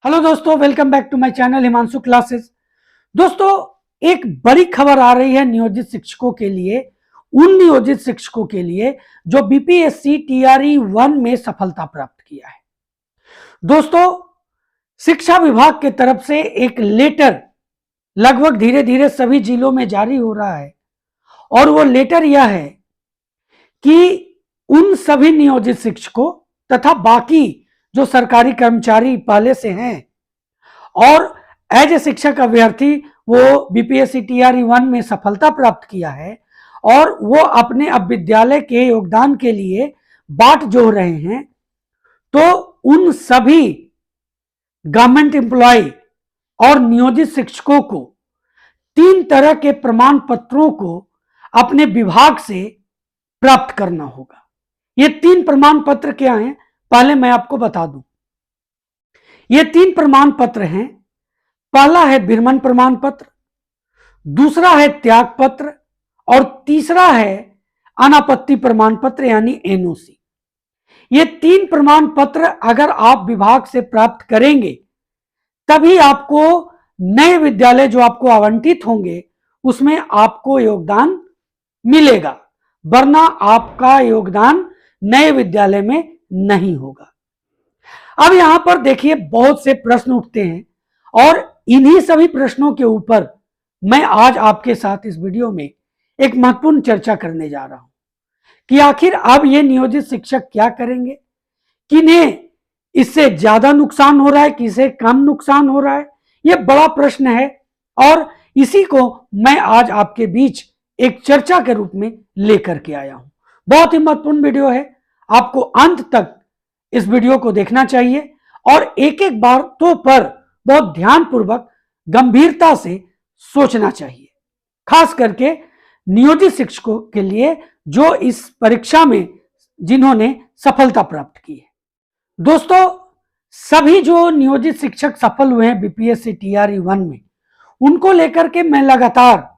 Hello दोस्तों, welcome back to my channel Himanshu classes. दोस्तों, एक बड़ी खबर आ रही है नियोजित शिक्षकों के लिए, उन नियोजित शिक्षकों के लिए जो बीपीएससी टीआरई 1 में सफलता प्राप्त किया है। दोस्तों, शिक्षा विभाग के तरफ से एक लेटर लगभग धीरे धीरे सभी जिलों में जारी हो रहा है और वो लेटर यह है कि उन सभी नियोजित शिक्षकों तथा बाकी जो सरकारी कर्मचारी पहले से हैं और एज ए शिक्षक अभ्यर्थी वो बीपीएससी टीआरई 1 में सफलता प्राप्त किया है और वो अपने अब विद्यालय के योगदान के लिए बाट जोड़ रहे हैं, तो उन सभी गवर्नमेंट एम्प्लॉय और नियोजित शिक्षकों को 3 तरह के प्रमाण पत्रों को अपने विभाग से प्राप्त करना होगा। ये 3 प्रमाण पत्र क्या हैं, पहले मैं आपको बता दूं। ये 3 प्रमाण पत्र हैं। पहला है विरमण प्रमाण पत्र, दूसरा है त्याग पत्र और तीसरा है अनापत्ति प्रमाण पत्र यानी एनओसी। ये 3 प्रमाण पत्र अगर आप विभाग से प्राप्त करेंगे तभी आपको नए विद्यालय जो आपको आवंटित होंगे उसमें आपको योगदान मिलेगा, वरना आपका योगदान नए विद्यालय में नहीं होगा। अब यहां पर देखिए बहुत से प्रश्न उठते हैं और इन्हीं सभी प्रश्नों के ऊपर मैं आज आपके साथ इस वीडियो में एक महत्वपूर्ण चर्चा करने जा रहा हूं कि आखिर अब ये नियोजित शिक्षक क्या करेंगे, किन्हें इससे ज्यादा नुकसान हो रहा है, किसे कम नुकसान हो रहा है। यह बड़ा प्रश्न है और इसी को मैं आज आपके बीच एक चर्चा के रूप में लेकर के आया हूं। बहुत ही महत्वपूर्ण वीडियो है, आपको अंत तक इस वीडियो को देखना चाहिए और एक एक बातों पर बहुत ध्यानपूर्वक गंभीरता से सोचना चाहिए, खास करके नियोजित शिक्षकों के लिए जो इस परीक्षा में जिन्होंने सफलता प्राप्त की है। दोस्तों, सभी जो नियोजित शिक्षक सफल हुए हैं बीपीएससी टीआरई 1 में, उनको लेकर के मैं लगातार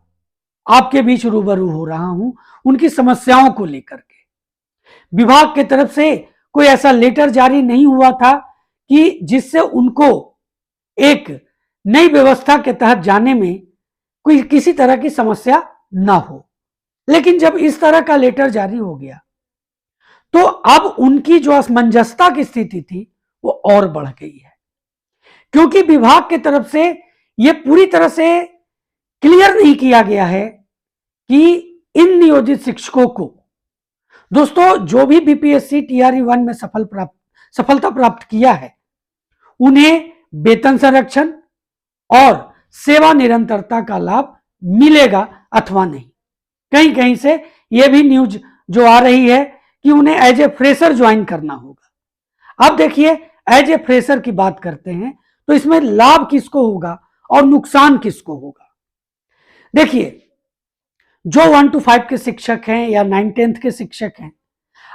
आपके बीच रूबरू हो रहा हूं, उनकी समस्याओं को लेकर के। विभाग की तरफ से कोई ऐसा लेटर जारी नहीं हुआ था कि जिससे उनको एक नई व्यवस्था के तहत जाने में कोई किसी तरह की समस्या ना हो, लेकिन जब इस तरह का लेटर जारी हो गया तो अब उनकी जो असमंजसता की स्थिति थी वो और बढ़ गई है, क्योंकि विभाग की तरफ से यह पूरी तरह से क्लियर नहीं किया गया है कि इन नियोजित शिक्षकों को, दोस्तों जो भी बीपीएससी टीआरई 1 में सफलता प्राप्त किया है, उन्हें वेतन संरक्षण और सेवा निरंतरता का लाभ मिलेगा अथवा नहीं। कहीं कहीं से यह भी न्यूज जो आ रही है कि उन्हें एज ए फ्रेशर ज्वाइन करना होगा। अब देखिए, एज ए फ्रेशर की बात करते हैं तो इसमें लाभ किसको होगा और नुकसान किसको होगा। देखिए, जो 1 to 5 के शिक्षक हैं या 9th-10th के शिक्षक हैं,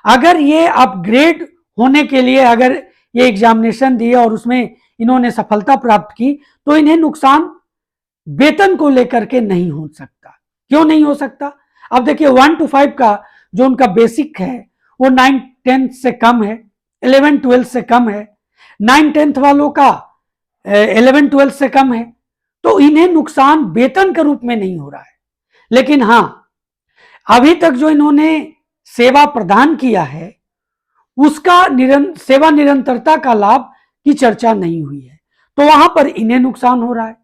अगर ये अपग्रेड होने के लिए अगर ये एग्जामिनेशन दिए और उसमें इन्होंने सफलता प्राप्त की तो इन्हें नुकसान वेतन को लेकर के नहीं हो सकता। क्यों नहीं हो सकता? अब देखिए, 1 to 5 का जो उनका बेसिक है वो 9th-10th से कम है, 11th-12th से कम है, 9th-10th वालों का 11th-12th से कम है, तो इन्हें नुकसान वेतन के रूप में नहीं हो रहा है। लेकिन हां, अभी तक जो इन्होंने सेवा प्रदान किया है उसका सेवा निरंतरता का लाभ की चर्चा नहीं हुई है, तो वहां पर इन्हें नुकसान हो रहा है।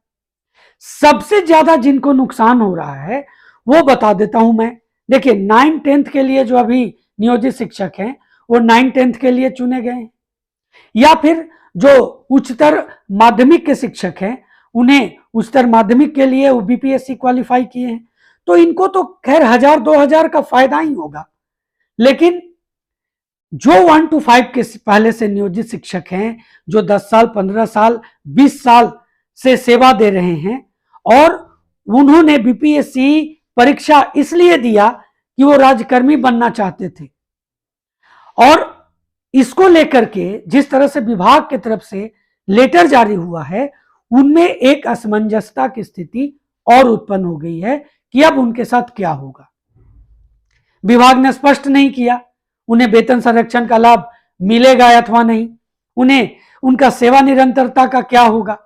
सबसे ज्यादा जिनको नुकसान हो रहा है वो बता देता हूं मैं। देखिए, 9th-10th के लिए जो अभी नियोजित शिक्षक हैं वो 9th-10th के लिए चुने गए हैं, या फिर जो उच्चतर माध्यमिक के शिक्षक हैं उन्हें उच्चतर माध्यमिक के लिए वो बीपीएससी क्वालिफाई किए हैं, तो इनको तो खैर 1000-2000 का फायदा ही होगा। लेकिन जो 1 to 5 के पहले से नियोजित शिक्षक हैं, जो 10 साल 15 साल 20 साल से सेवा दे रहे हैं और उन्होंने बीपीएससी परीक्षा इसलिए दिया कि वो राज्यकर्मी बनना चाहते थे, और इसको लेकर के जिस तरह से विभाग की तरफ से लेटर जारी हुआ है उनमें एक असमंजसता की स्थिति और उत्पन्न हो गई है कि अब उनके साथ क्या होगा। विभाग ने स्पष्ट नहीं किया उन्हें वेतन संरक्षण का लाभ मिलेगा अथवा नहीं, उन्हें उनका सेवा निरंतरता का क्या होगा।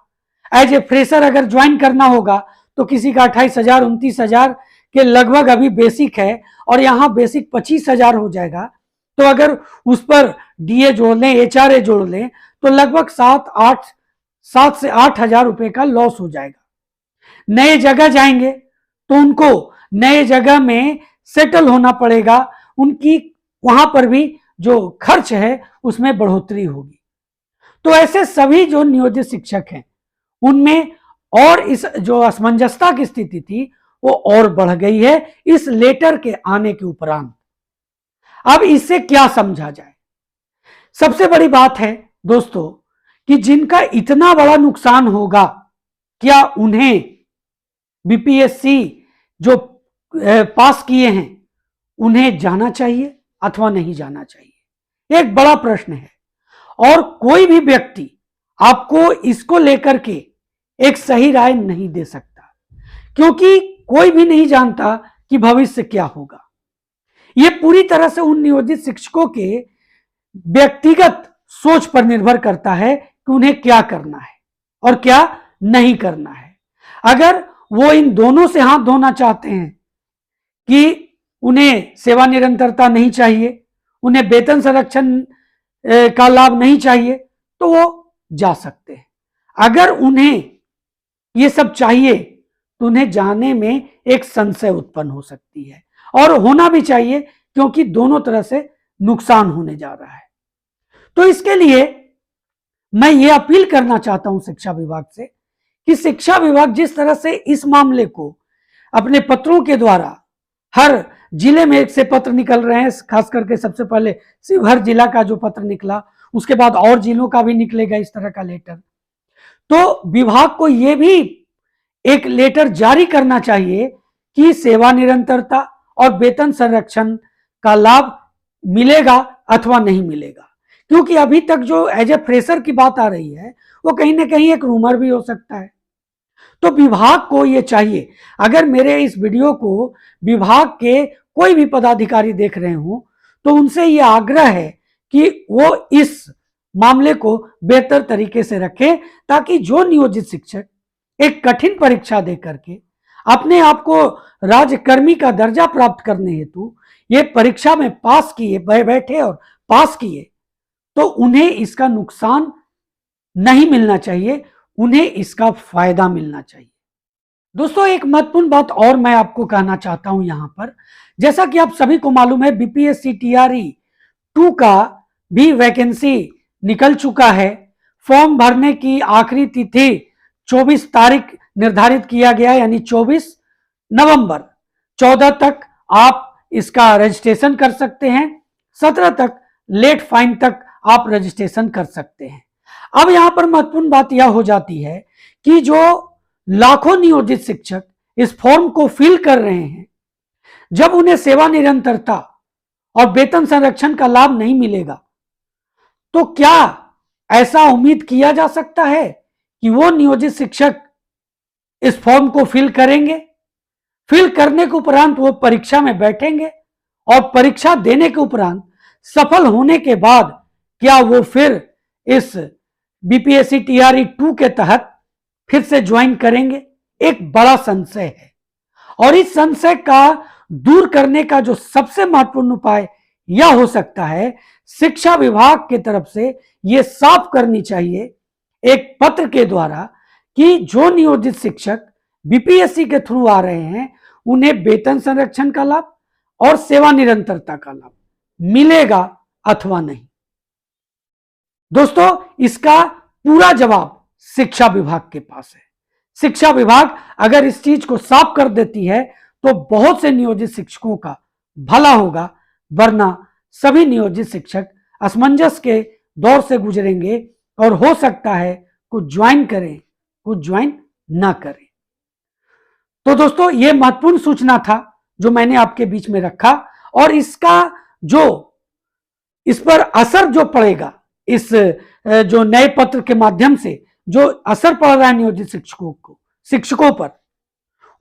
एज ए फ्रेशर अगर ज्वाइन करना होगा तो किसी का 28,000 29,000 के लगभग अभी बेसिक है और यहाँ बेसिक 25,000 हो जाएगा। तो अगर उस पर डीए जोड़ लें, एचआरए जोड़ लें तो लगभग 7 से 8,000 रुपए का लॉस हो जाएगा। नए जगह जाएंगे तो उनको नए जगह में सेटल होना पड़ेगा, उनकी वहां पर भी जो खर्च है उसमें बढ़ोतरी होगी। तो ऐसे सभी जो नियोजित शिक्षक हैं उनमें और इस जो असमंजसता की स्थिति थी वो और बढ़ गई है इस लेटर के आने के उपरांत। अब इससे क्या समझा जाए? सबसे बड़ी बात है दोस्तों कि जिनका इतना बड़ा नुकसान होगा, क्या उन्हें बीपीएससी जो पास किए हैं उन्हें जाना चाहिए अथवा नहीं जाना चाहिए? एक बड़ा प्रश्न है और कोई भी व्यक्ति आपको इसको लेकर के एक सही राय नहीं दे सकता, क्योंकि कोई भी नहीं जानता कि भविष्य क्या होगा। यह पूरी तरह से उन नियोजित शिक्षकों के व्यक्तिगत सोच पर निर्भर करता है कि उन्हें क्या करना है और क्या नहीं करना है। अगर वो इन दोनों से हाथ धोना चाहते हैं कि उन्हें सेवा निरंतरता नहीं चाहिए, उन्हें वेतन संरक्षण का लाभ नहीं चाहिए, तो वो जा सकते हैं। अगर उन्हें ये सब चाहिए तो उन्हें जाने में एक संशय उत्पन्न हो सकती है और होना भी चाहिए, क्योंकि दोनों तरह से नुकसान होने जा रहा है। तो इसके लिए मैं ये अपील करना चाहता हूं शिक्षा विभाग से कि शिक्षा विभाग जिस तरह से इस मामले को अपने पत्रों के द्वारा, हर जिले में एक से पत्र निकल रहे हैं, खास करके सबसे पहले शिवहर जिला का जो पत्र निकला, उसके बाद और जिलों का भी निकलेगा इस तरह का लेटर, तो विभाग को यह भी एक लेटर जारी करना चाहिए कि सेवा निरंतरता और वेतन संरक्षण का लाभ मिलेगा अथवा नहीं मिलेगा। क्योंकि अभी तक जो एज ए फ्रेशर की बात आ रही है वो कहीं ना कहीं एक रूमर भी हो सकता है। तो विभाग को ये चाहिए, अगर मेरे इस वीडियो को विभाग के कोई भी पदाधिकारी देख रहे हो तो उनसे ये आग्रह है कि वो इस मामले को बेहतर तरीके से रखें, ताकि जो नियोजित शिक्षक एक कठिन परीक्षा दे करके अपने आप को राज्यकर्मी का दर्जा प्राप्त करने हेतु ये परीक्षा में पास किए, बैठे और पास किए, तो उन्हें इसका नुकसान नहीं मिलना चाहिए, उन्हें इसका फायदा मिलना चाहिए। दोस्तों एक महत्वपूर्ण बात और मैं आपको कहना चाहता हूं यहां पर, जैसा कि आप सभी को मालूम है बीपीएससी टीआरई 2 का भी वैकेंसी निकल चुका है। फॉर्म भरने की आखिरी तिथि 24 तारीख निर्धारित किया गया, यानी 24 नवंबर। 14 तक आप इसका रजिस्ट्रेशन कर सकते हैं, 17 तक लेट फाइन तक आप रजिस्ट्रेशन कर सकते हैं। अब यहां पर महत्वपूर्ण बात यह हो जाती है कि जो लाखों नियोजित शिक्षक इस फॉर्म को फिल कर रहे हैं, जब उन्हें सेवा निरंतरता और वेतन संरक्षण का लाभ नहीं मिलेगा, तो क्या ऐसा उम्मीद किया जा सकता है कि वो नियोजित शिक्षक इस फॉर्म को फिल करेंगे? फिल करने के उपरांत वो परीक्षा में बैठेंगे और परीक्षा देने के उपरांत सफल होने के बाद क्या वो फिर इस बीपीएससी टीआरई 2 के तहत फिर से ज्वाइन करेंगे? एक बड़ा संशय है और इस संशय का दूर करने का जो सबसे महत्वपूर्ण उपाय यह हो सकता है, शिक्षा विभाग की तरफ से यह साफ करनी चाहिए एक पत्र के द्वारा कि जो नियोजित शिक्षक बीपीएससी के थ्रू आ रहे हैं उन्हें वेतन संरक्षण का लाभ और सेवा निरंतरता का लाभ मिलेगा अथवा नहीं। दोस्तों इसका पूरा जवाब शिक्षा विभाग के पास है। शिक्षा विभाग अगर इस चीज को साफ कर देती है तो बहुत से नियोजित शिक्षकों का भला होगा, वरना सभी नियोजित शिक्षक असमंजस के दौर से गुजरेंगे और हो सकता है कुछ ज्वाइन करें, कुछ ज्वाइन ना करें। तो दोस्तों ये महत्वपूर्ण सूचना था जो मैंने आपके बीच में रखा, और इसका जो इस पर असर जो पड़ेगा, इस जो नए पत्र के माध्यम से जो असर पड़ रहा है नियोजित शिक्षकों पर,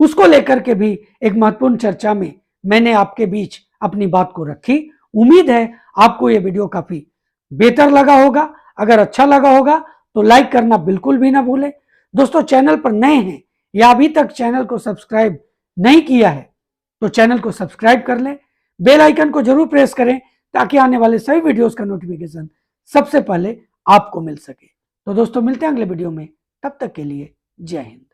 उसको लेकर के भी एक महत्वपूर्ण चर्चा में मैंने आपके बीच अपनी बात को रखी। उम्मीद है आपको यह वीडियो काफी बेहतर लगा होगा। अगर अच्छा लगा होगा तो लाइक करना बिल्कुल भी ना भूलें। दोस्तों, चैनल पर नए हैं या अभी तक चैनल को सब्सक्राइब नहीं किया है तो चैनल को सब्सक्राइब कर लें, बेल आइकन को जरूर प्रेस करें ताकि आने वाले सभी वीडियोस का नोटिफिकेशन सबसे पहले आपको मिल सके। तो दोस्तों, मिलते हैं अगले वीडियो में, तब तक के लिए जय हिंद।